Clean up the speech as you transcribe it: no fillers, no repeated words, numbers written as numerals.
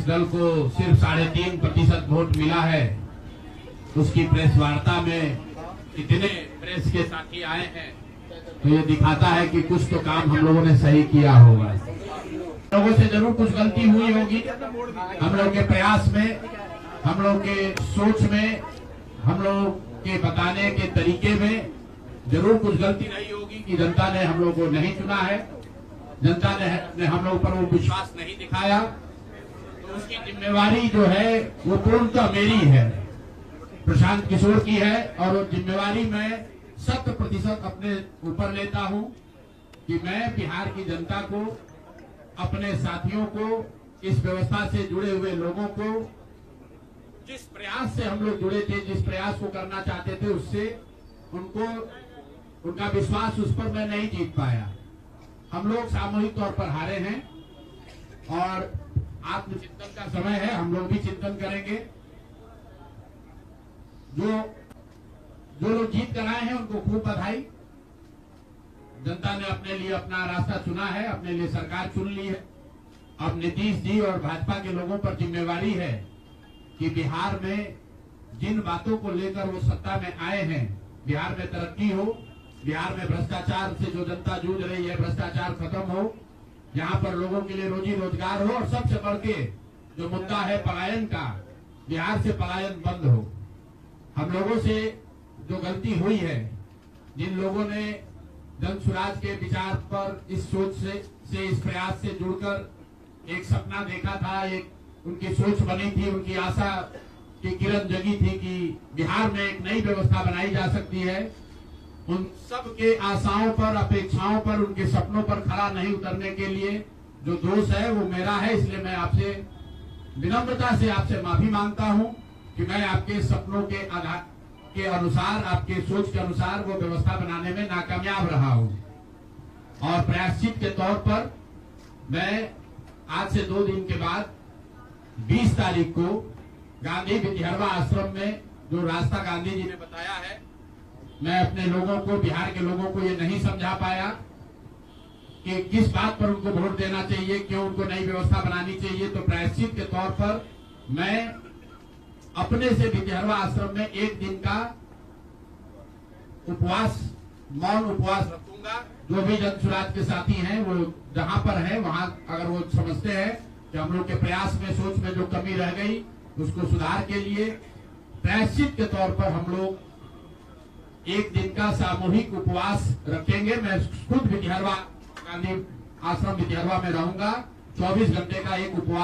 दल को सिर्फ 3.5% वोट मिला है। उसकी प्रेस वार्ता में इतने प्रेस के साथी आए हैं तो ये दिखाता है कि कुछ तो काम हम लोगों ने सही किया होगा। लोगों से जरूर कुछ गलती हुई होगी, हम लोग के प्रयास में, हम लोग के सोच में, हम लोग के बताने के तरीके में जरूर कुछ गलती रही होगी कि जनता ने हम लोग को नहीं चुना है, जनता ने हम लोग पर वो विश्वास नहीं दिखाया। तो उसकी जिम्मेवारी जो है वो पूर्णतः मेरी है, प्रशांत किशोर की है, और वो जिम्मेवारी मैं 100% अपने ऊपर लेता हूं कि मैं बिहार की जनता को, अपने साथियों को, इस व्यवस्था से जुड़े हुए लोगों को, जिस प्रयास से हम लोग जुड़े थे, जिस प्रयास को करना चाहते थे, उससे उनका विश्वास उस पर मैं नहीं जीत पाया। हम लोग सामूहिक तौर पर हारे हैं और आत्मचिंतन का समय है, हम लोग भी चिंतन करेंगे। जो लोग जीत कर आए हैं उनको खूब बधाई। जनता ने अपने लिए अपना रास्ता चुना है, अपने लिए सरकार चुन ली है। अब नीतीश जी और भाजपा के लोगों पर जिम्मेवारी है कि बिहार में जिन बातों को लेकर वो सत्ता में आए हैं, बिहार में तरक्की हो, बिहार में भ्रष्टाचार से जो जनता जूझ रही है भ्रष्टाचार खत्म हो, यहाँ पर लोगों के लिए रोजी रोजगार हो, और सबसे बढ़ के जो मुद्दा है पलायन का, बिहार से पलायन बंद हो। हम लोगों से जो गलती हुई है, जिन लोगों ने जन स्वराज के विचार पर इस सोच से इस प्रयास से जुड़कर एक सपना देखा था, एक उनकी सोच बनी थी, उनकी आशा की किरण जगी थी कि बिहार में एक नई व्यवस्था बनाई जा सकती है, उन सब के आशाओं पर, अपेक्षाओं पर, उनके सपनों पर खरा नहीं उतरने के लिए जो दोष है वो मेरा है। इसलिए मैं आपसे विनम्रता से आपसे माफी मांगता हूं कि मैं आपके सपनों के आधार के अनुसार, आपके सोच के अनुसार वो व्यवस्था बनाने में नाकामयाब रहा हूं। और प्रायश्चित के तौर पर मैं आज से 2 दिन के बाद 20 तारीख को गांधी विद्यारवा आश्रम में जो रास्ता गांधी जी ने बताया है, मैं अपने लोगों को, बिहार के लोगों को ये नहीं समझा पाया कि किस बात पर उनको वोट देना चाहिए, क्यों उनको नई व्यवस्था बनानी चाहिए। तो प्रायश्चित के तौर पर मैं अपने से विद्यारवा आश्रम में 1 दिन का उपवास, मौन उपवास रखूंगा। जो भी जन स्वराज के साथी हैं वो जहां पर है वहां, अगर वो समझते हैं कि हम लोग के प्रयास में, सोच में जो कमी रह गई, उसको सुधार के लिए प्रायश्चित के तौर पर हम लोग 1 दिन का सामूहिक उपवास रखेंगे। मैं खुद विद्यारवा, गांधी आश्रम विद्यारवा में रहूंगा। 24 घंटे का एक उपवास